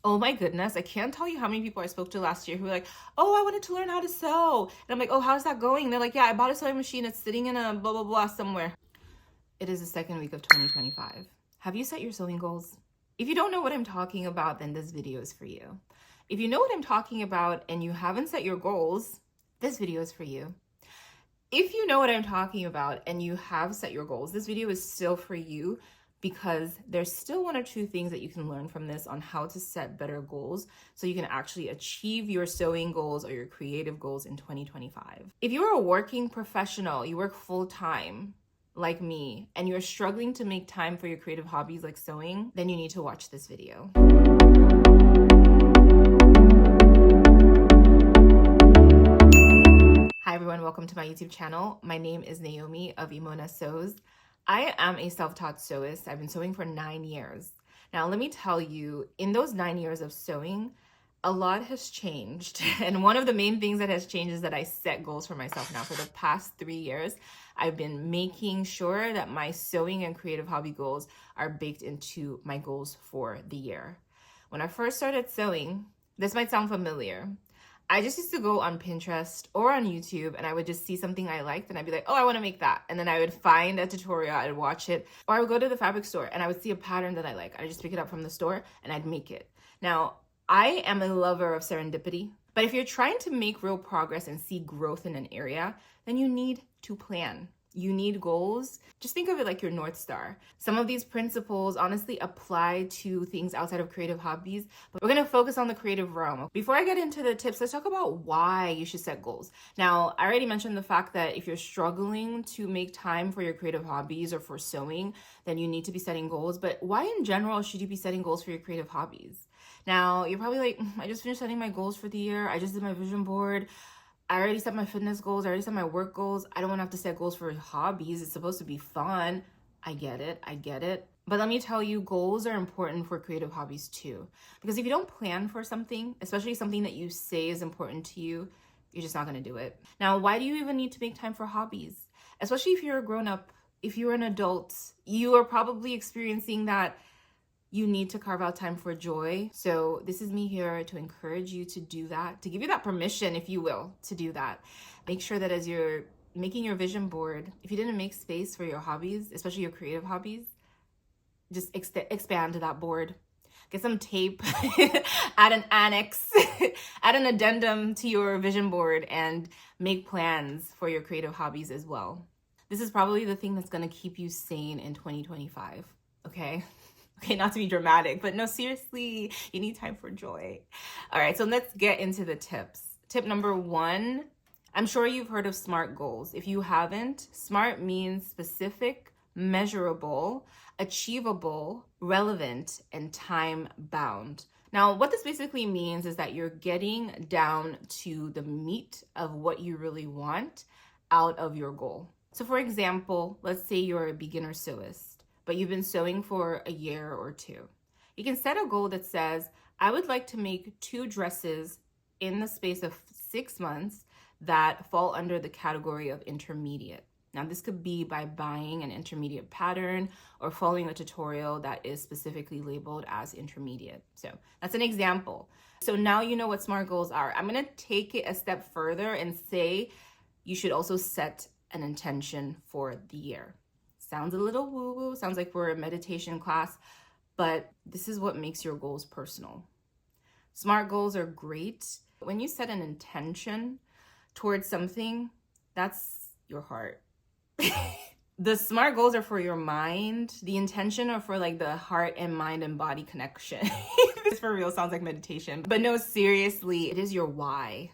Oh my goodness, I can't tell you how many people I spoke to last year who were like, oh, I wanted to learn how to sew. And I'm like, oh, how's that going? They're like, yeah, I bought a sewing machine. It's sitting in a blah, blah, blah somewhere. It is the second week of 2025. Have you set your sewing goals? If you don't know what I'm talking about, then this video is for you. If you know what I'm talking about and you haven't set your goals, this video is for you. If you know what I'm talking about and you have set your goals, this video is still for you because there's still one or two things that you can learn from this on how to set better goals so you can actually achieve your sewing goals or your creative goals in 2025. If you're a working professional, you work full-time like me, and you're struggling to make time for your creative hobbies like sewing, then you need to watch this video. Hi everyone, welcome to my YouTube channel. My name is Naomi of Imona Sews. I am a self-taught sewist. I've been sewing for 9 years. Now let me tell you, in those 9 years of sewing, a lot has changed. And one of the main things that has changed is that I set goals for myself now. For the past 3 years, I've been making sure that my sewing and creative hobby goals are baked into my goals for the year. When I first started sewing, this might sound familiar. I just used to go on Pinterest or on YouTube and I would just see something I liked and I'd be like, oh, I want to make that. And then I would find a tutorial, I'd watch it, or I would go to the fabric store and I would see a pattern that I like. I'd just pick it up from the store and I'd make it. Now, I am a lover of serendipity, but if you're trying to make real progress and see growth in an area, then you need to plan. You need goals. Just think of it like your North Star. Some of these principles honestly apply to things outside of creative hobbies, but we're gonna focus on the creative realm. Before I get into the tips, let's talk about why you should set goals. Now, I already mentioned the fact that if you're struggling to make time for your creative hobbies or for sewing, then you need to be setting goals. But why in general should you be setting goals for your creative hobbies? Now, you're probably like, I just finished setting my goals for the year. I just did my vision board. I already set my fitness goals. I already set my work goals. I don't want to have to set goals for hobbies. It's supposed to be fun. I get it. But let me tell you, goals are important for creative hobbies too. Because if you don't plan for something, especially something that you say is important to you, you're just not going to do it. Now, why do you even need to make time for hobbies? Especially if you're a grown-up, if you're an adult, you are probably experiencing that you need to carve out time for joy. So this is me here to encourage you to do that, to give you that permission, if you will, to do that. Make sure that as you're making your vision board, if you didn't make space for your hobbies, especially your creative hobbies, just expand that board. Get some tape, add an annex, add an addendum to your vision board and make plans for your creative hobbies as well. This is probably the thing that's gonna keep you sane in 2025, okay? Okay, not to be dramatic, but no, seriously, you need time for joy. All right, so let's get into the tips. Tip number 1, I'm sure you've heard of SMART goals. If you haven't, SMART means specific, measurable, achievable, relevant, and time-bound. Now, what this basically means is that you're getting down to the meat of what you really want out of your goal. So for example, let's say you're a beginner sewist, but you've been sewing for a year or 2. You can set a goal that says, I would like to make 2 dresses in the space of 6 months that fall under the category of intermediate. Now, this could be by buying an intermediate pattern or following a tutorial that is specifically labeled as intermediate. So that's an example. So now you know what SMART goals are. I'm gonna take it a step further and say you should also set an intention for the year. Sounds a little woo-woo, sounds like we're a meditation class, but this is what makes your goals personal. SMART goals are great. When you set an intention towards something, that's your heart. The SMART goals are for your mind. The intention are for like the heart and mind and body connection. This for real sounds like meditation, but no, seriously, it is your why.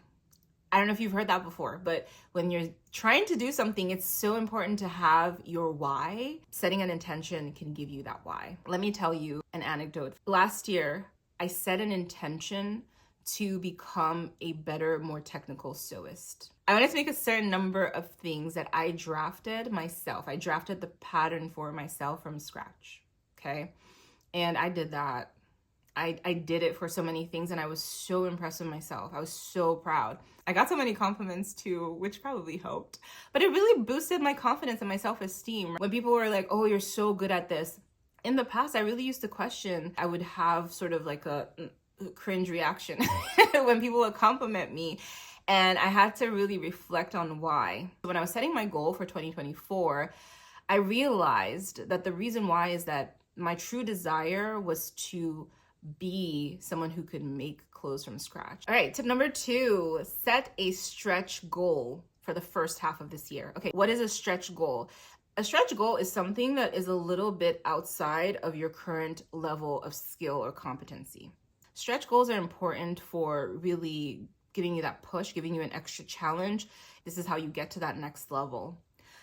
I don't know if you've heard that before, but when you're trying to do something, it's so important to have your why. Setting an intention can give you that why. Let me tell you an anecdote. Last year, I set an intention to become a better, more technical sewist. I wanted to make a certain number of things that I drafted myself. I drafted the pattern for myself from scratch, okay? And I did that. I did it for so many things and I was so impressed with myself. I was so proud. I got so many compliments too, which probably helped. But it really boosted my confidence and my self-esteem. When people were like, oh, you're so good at this. In the past, I really used to question. I would have sort of like a, cringe reaction when people would compliment me. And I had to really reflect on why. When I was setting my goal for 2024, I realized that the reason why is that my true desire was to be someone who could make clothes from scratch. All right, tip number 2, set a stretch goal for the first half of this year. Okay, what is a stretch goal? A stretch goal is something that is a little bit outside of your current level of skill or competency. Stretch goals are important for really giving you that push, giving you an extra challenge. This is how you get to that next level.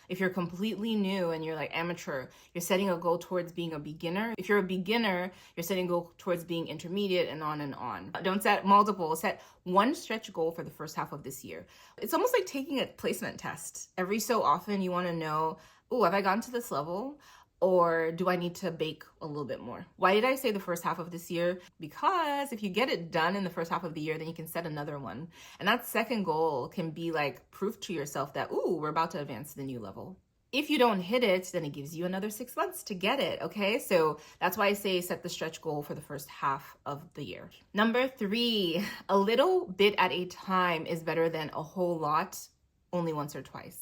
If you're completely new and you're like amateur, you're setting a goal towards being a beginner. If you're a beginner, you're setting a goal towards being intermediate and on and on. Don't set multiple, set one stretch goal for the first half of this year. It's almost like taking a placement test. Every so often you want to know, oh, have I gotten to this level? Or do I need to bake a little bit more? Why did I say the first half of this year? Because if you get it done in the first half of the year, then you can set another one. And that second goal can be like proof to yourself that, ooh, we're about to advance to the new level. If you don't hit it, then it gives you another 6 months to get it, okay? So that's why I say set the stretch goal for the first half of the year. Number 3, a little bit at a time is better than a whole lot only once or twice.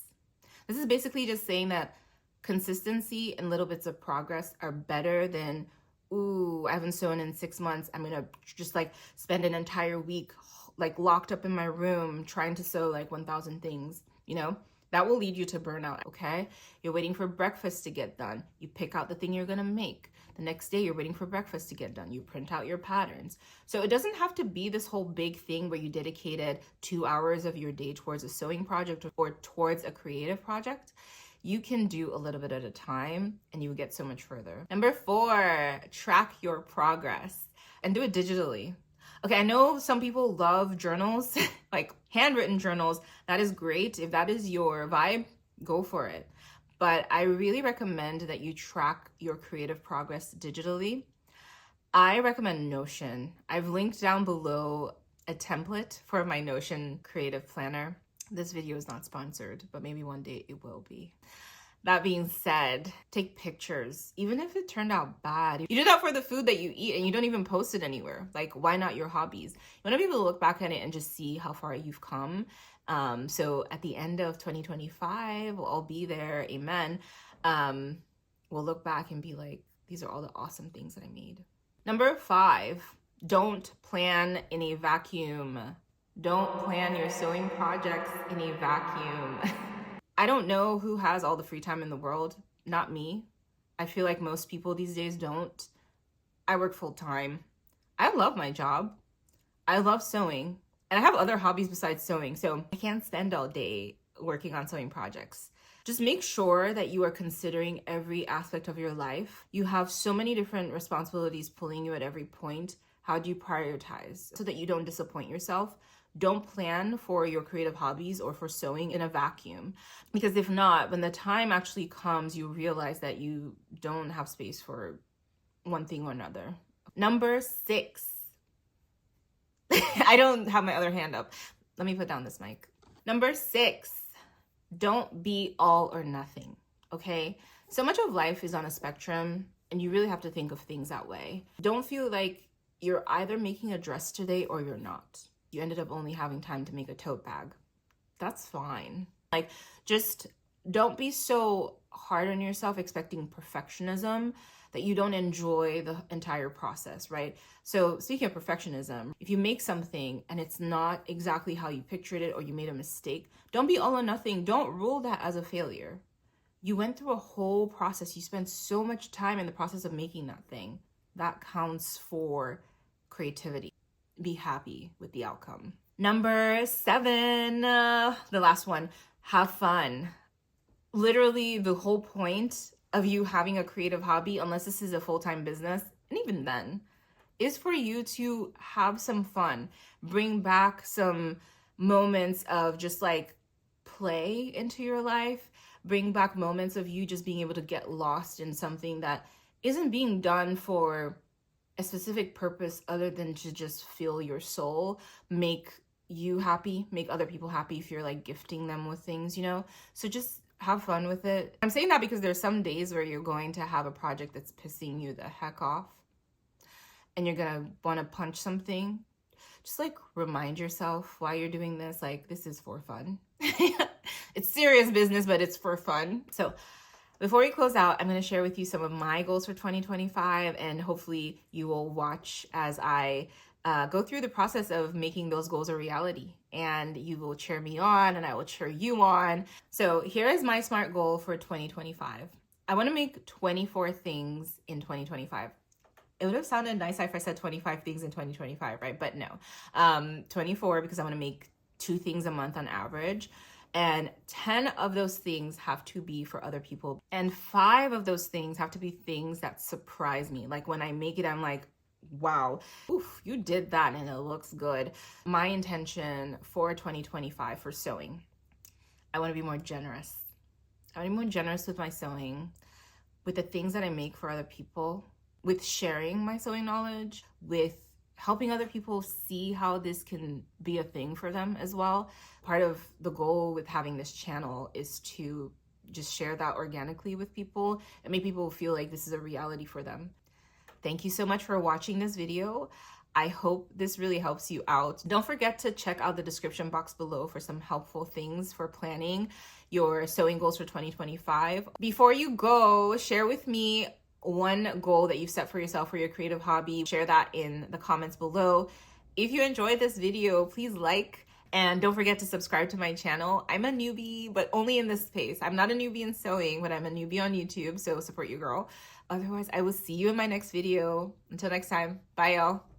This is basically just saying that consistency and little bits of progress are better than, ooh, I haven't sewn in 6 months. I'm gonna just like spend an entire week like locked up in my room trying to sew like 1,000 things, you know? That will lead you to burnout, okay? You're waiting for breakfast to get done. You pick out the thing you're gonna make. The next day, you're waiting for breakfast to get done. You print out your patterns. So it doesn't have to be this whole big thing where you dedicated 2 hours of your day towards a sewing project or towards a creative project. You can do a little bit at a time and you will get so much further. Number 4, track your progress and do it digitally. Okay, I know some people love journals, like handwritten journals. That is great. If that is your vibe, go for it. But I really recommend that you track your creative progress digitally. I recommend Notion. I've linked down below a template for my Notion creative planner. This video is not sponsored, but maybe one day it will be. That being said, take pictures, even if it turned out bad. You do that for the food that you eat and you don't even post it anywhere. Like, why not your hobbies? You want to be able to look back at it and just see how far you've come. So at the end of 2025, we'll all be there, amen. We'll look back and be like, these are all the awesome things that I made. Number 5, don't plan in a vacuum. Don't plan your sewing projects in a vacuum. I don't know who has all the free time in the world. Not me. I feel like most people these days don't. I work full time. I love my job. I love sewing. And I have other hobbies besides sewing, so I can't spend all day working on sewing projects. Just make sure that you are considering every aspect of your life. You have so many different responsibilities pulling you at every point. How do you prioritize so that you don't disappoint yourself? Don't plan for your creative hobbies or for sewing in a vacuum. Because if not, when the time actually comes, you realize that you don't have space for one thing or another. Number 6. I don't have my other hand up. Let me put down this mic. Number 6, don't be all or nothing, okay? So much of life is on a spectrum, and you really have to think of things that way. Don't feel like you're either making a dress today or you're not. You ended up only having time to make a tote bag. That's fine. Like, just don't be so hard on yourself expecting perfectionism that you don't enjoy the entire process, right? So speaking of perfectionism, if you make something and it's not exactly how you pictured it or you made a mistake, don't be all or nothing. Don't rule that as a failure. You went through a whole process. You spent so much time in the process of making that thing. That counts for creativity. Be happy with the outcome. Number 7, the last one, have fun. Literally the whole point of you having a creative hobby, unless this is a full-time business, and even then, is for you to have some fun. Bring back some moments of just like play into your life. Bring back moments of you just being able to get lost in something that isn't being done for a specific purpose other than to just fill your soul, make you happy, make other people happy if you're like gifting them with things, you know? So just have fun with it. I'm saying that because there's some days where you're going to have a project that's pissing you the heck off. and you're gonna want to punch something, just like remind yourself why you're doing this. Like, this is for fun. It's serious business, but it's for fun. So before we close out, I'm going to share with you some of my goals for 2025, and hopefully you will watch as I go through the process of making those goals a reality, and you will cheer me on and I will cheer you on. So here is my SMART goal for 2025. I want to make 24 things in 2025. It would have sounded nice if I said 25 things in 2025, right? But no, 24, because I want to make 2 things a month on average. And 10 of those things have to be for other people. And 5 of those things have to be things that surprise me. Like when I make it, I'm like, wow, oof, you did that and it looks good. My intention for 2025 for sewing, I want to be more generous. I want to be more generous with my sewing, with the things that I make for other people, with sharing my sewing knowledge, with helping other people see how this can be a thing for them as well. Part of the goal with having this channel is to just share that organically with people and make people feel like this is a reality for them. Thank you so much for watching this video. I hope this really helps you out. Don't forget to check out the description box below for some helpful things for planning your sewing goals for 2025. Before you go, share with me one goal that you've set for yourself for your creative hobby. Share that in the comments below. If you enjoyed this video, please like, and don't forget to subscribe to my channel. I'm a newbie, but only in this space. I'm not a newbie in sewing, but I'm a newbie on YouTube, so support your girl. Otherwise, I will see you in my next video. Until next time, bye y'all.